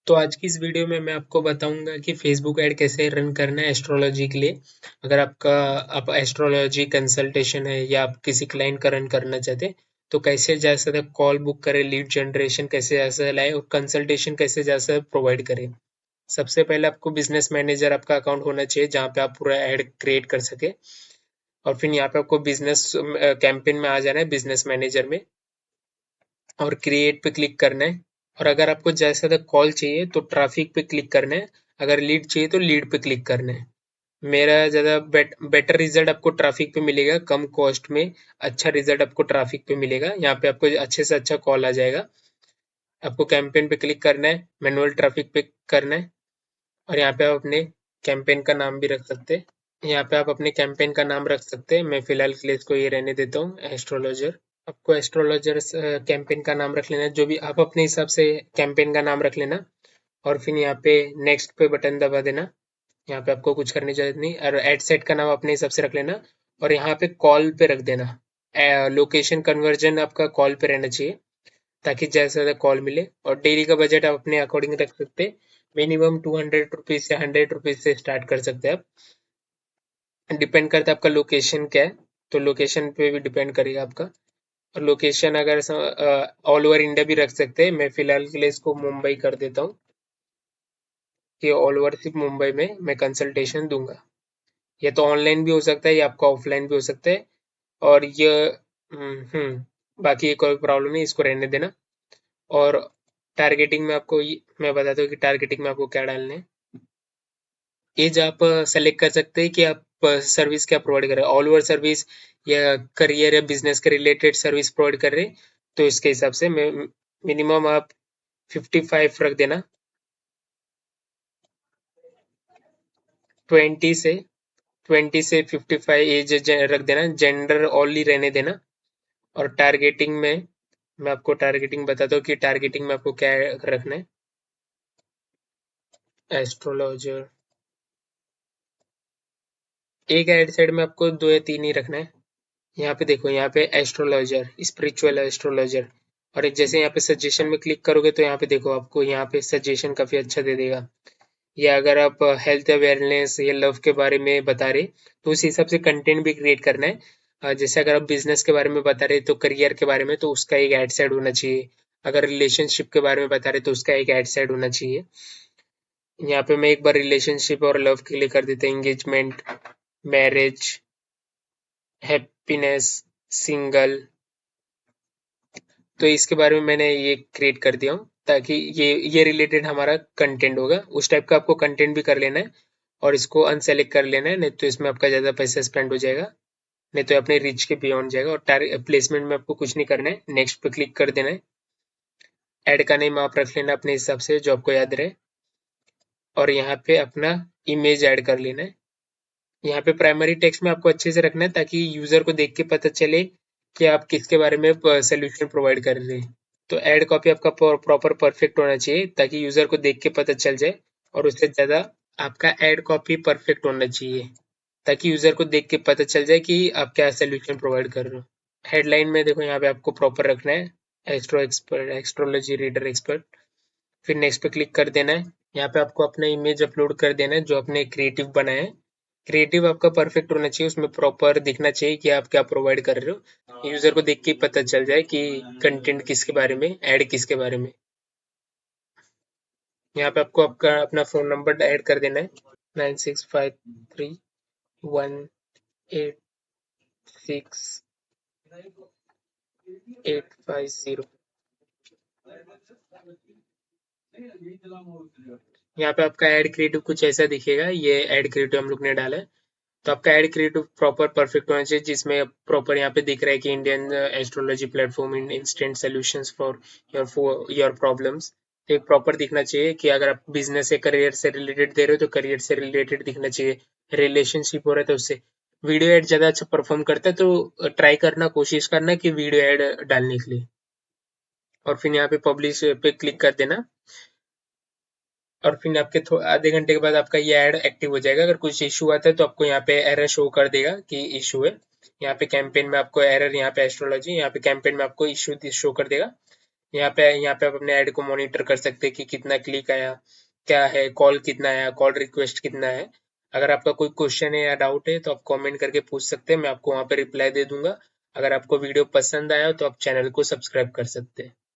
तो आज की इस वीडियो में मैं आपको बताऊंगा कि फेसबुक ऐड कैसे रन करना है एस्ट्रोलॉजी के लिए। अगर आप एस्ट्रोलॉजी कंसल्टेशन है या आप किसी क्लाइंट का रन करना चाहते हैं तो कैसे जा सकते कॉल बुक करें, लीड जनरेशन कैसे जा सकता लाए और कंसल्टेशन कैसे जा सकता प्रोवाइड करें। सबसे पहले आपको बिजनेस मैनेजर आपका अकाउंट होना चाहिए जहाँ पे आप पूरा ऐड क्रिएट कर सके। और फिर यहाँ पे आपको बिजनेस कैंपेन में आ जाना है, बिजनेस मैनेजर में, और क्रिएट पे क्लिक करना है। और अगर आपको जैसा तक कॉल चाहिए तो ट्रैफिक पे क्लिक करना है, अगर लीड चाहिए तो लीड पे क्लिक करना है। मेरा ज़्यादा बेटर रिजल्ट आपको ट्रैफिक पे मिलेगा, कम कॉस्ट में अच्छा रिजल्ट आपको ट्रैफिक पे मिलेगा। यहाँ पे आपको अच्छे से अच्छा कॉल आ जाएगा। आपको कैंपेन पे क्लिक करना है, मैनुअल ट्रैफिक पे करना है, और यहाँ पे आप अपने कैंपेन का नाम भी रख सकते हैं। यहाँ पे आप अपने कैंपेन का नाम रख सकते हैं। मैं फिलहाल के लिए इसको ये रहने देता हूँ, एस्ट्रोलॉजर। आपको एस्ट्रोलॉजर कैंपेन का नाम रख लेना है, जो भी आप अपने हिसाब से कैंपेन का नाम रख लेना। और फिर यहाँ पे नेक्स्ट पे बटन दबा देना। यहाँ पे आपको कुछ करने की जरूरत नहीं, और एड सेट का नाम अपने हिसाब से रख लेना। और यहाँ पे कॉल पे रख देना, लोकेशन कन्वर्जन आपका कॉल पे रहना चाहिए ताकि ज्यादा से ज्यादा कॉल मिले। और डेली का बजट आप अपने अकॉर्डिंग रख सकते हैं। मिनिमम 200 रुपीज से 100 रुपीज से स्टार्ट कर सकते हैं आप। डिपेंड करता है आपका लोकेशन क्या है, तो लोकेशन पे भी डिपेंड करेगा आपका। और लोकेशन अगर ऑल ओवर इंडिया भी रख सकते हैं, मैं फिलहाल के लिए इसको मुंबई कर देता हूँ कि ऑल ओवर सिर्फ मुंबई में मैं कंसल्टेशन दूंगा। ये तो ऑनलाइन भी हो सकता है या आपका ऑफलाइन भी हो सकता है। और ये बाकी कोई प्रॉब्लम नहीं, इसको रहने देना। और टारगेटिंग में आपको मैं बताता हूँ कि टारगेटिंग में आपको क्या डालना है। एज आप सेलेक्ट कर सकते हैं कि आप सर्विस क्या प्रोवाइड कर रहे हैं, ऑल ओवर सर्विस या करियर या बिजनेस के रिलेटेड सर्विस प्रोवाइड कर रहे हैं। तो इसके हिसाब से मिनिमम आप 55 रख देना। 20 से 55 एज रख देना, जेंडर ओनली रहने देना। और टारगेटिंग में मैं आपको टारगेटिंग बताता हूँ कि टारगेटिंग में आपको क्या रखना है। एस्ट्रोलॉजर, एक एड साइड में आपको दो या तीन ही रखना है। यहाँ पे देखो, यहाँ पे एस्ट्रोलॉजर, स्पिरिचुअल एस्ट्रोलॉजर। और एक जैसे यहाँ पे सजेशन में क्लिक करोगे तो यहाँ पे देखो आपको यहाँ पे सजेशन काफी अच्छा दे देगा। या अगर आप हेल्थ अवेयरनेस या लव के बारे में बता रहे तो उस हिसाब से कंटेंट भी क्रिएट करना है। जैसे अगर आप बिजनेस के बारे में बता रहे तो करियर के बारे में तो उसका एक एड सेट होना चाहिए। अगर रिलेशनशिप के बारे में बता रहे तो उसका एक एड सेट होना चाहिए। यहाँ पे मैं एक बार रिलेशनशिप और लव के लिए कर देता हूँ, एंगेजमेंट, मैरिज, हैप्पीनेस, सिंगल। तो इसके बारे में मैंने ये क्रिएट कर दिया हूँ ताकि ये रिलेटेड हमारा कंटेंट होगा। उस टाइप का आपको कंटेंट भी कर लेना है और इसको अनसेलेक्ट कर लेना है, नहीं तो इसमें आपका ज़्यादा पैसा स्पेंड हो जाएगा, नहीं तो अपने रीच के बियॉन्ड जाएगा। और प्लेसमेंट में आपको कुछ नहीं करना है, नेक्स्ट पे क्लिक कर देना है। ऐड का नेम आप रख लेना अपने हिसाब से जो आपको याद रहे। और यहाँ पे अपना इमेज ऐड कर लेना है। यहाँ पे प्राइमरी टेक्स्ट में आपको अच्छे से रखना है ताकि यूजर को देख के पता चले कि आप किसके बारे में सोल्यूशन प्रोवाइड कर रहे हैं। तो ऐड कॉपी आपका प्रॉपर परफेक्ट होना चाहिए ताकि यूजर को देख के पता चल जाए। और उससे ज्यादा आपका ऐड कॉपी परफेक्ट होना चाहिए ताकि यूजर को देख के पता चल जाए कि आप क्या सोल्यूशन प्रोवाइड कर रहे हो। हेडलाइन में देखो, यहाँ पे आपको प्रॉपर रखना है, astro expert, astrology reader expert. फिर नेक्स्ट पे क्लिक कर देना है। यहाँ पे आपको अपना इमेज अपलोड कर देना है जो आपने क्रिएटिव बनाया है। क्रिएटिव आपका परफेक्ट होना चाहिए, उसमें प्रॉपर दिखना चाहिए कि आप क्या प्रोवाइड कर रहे हो, यूजर को देख के पता चल जाए कि कंटेंट किसके बारे में, ऐड किसके बारे में। यहाँ पे आपको आपका अपना फोन नंबर ऐड कर देना है, 96531860। यहाँ पे आपका ऐड क्रिएटिव कुछ ऐसा दिखेगा, ये ऐड क्रिएटिव हम लोग ने डाला है। तो आपका ऐड क्रिएटिव प्रॉपर परफेक्ट होना चाहिए जिसमें प्रॉपर यहाँ पे दिख रहा है कि Indian astrology platform in instant solutions for your problems. तो एक प्रॉपर दिखना चाहिए कि अगर आप बिजनेस या करियर से रिलेटेड दे रहे हो तो करियर से रिलेटेड दिखना चाहिए। रिलेशनशिप हो रहा है तो उससे। वीडियो ऐड ज्यादा अच्छा परफॉर्म करता है तो ट्राई करना, कोशिश करना कि वीडियो ऐड डालने के लिए। और फिर यहाँ पे पब्लिश पे क्लिक कर देना। और फिर आपके आधे घंटे के बाद आपका ये ऐड एक्टिव हो जाएगा। अगर कुछ इशू आता है तो आपको यहाँ पे एरर शो कर देगा कि इशू है। यहाँ पे कैंपेन में आपको एरर, यहाँ पे एस्ट्रोलॉजी, यहाँ पे कैंपेन में आपको इशू शो कर देगा। यहाँ पे आप अपने ऐड को मॉनिटर कर सकते हैं कि कितना क्लिक आया, क्या है, कॉल कितना आया, कॉल रिक्वेस्ट कितना है। अगर आपका कोई क्वेश्चन है या डाउट है तो आप कमेंट करके पूछ सकते हैं, मैं आपको वहाँ पे रिप्लाई दे दूंगा। अगर आपको वीडियो पसंद आया तो आप चैनल को सब्सक्राइब कर सकते हैं।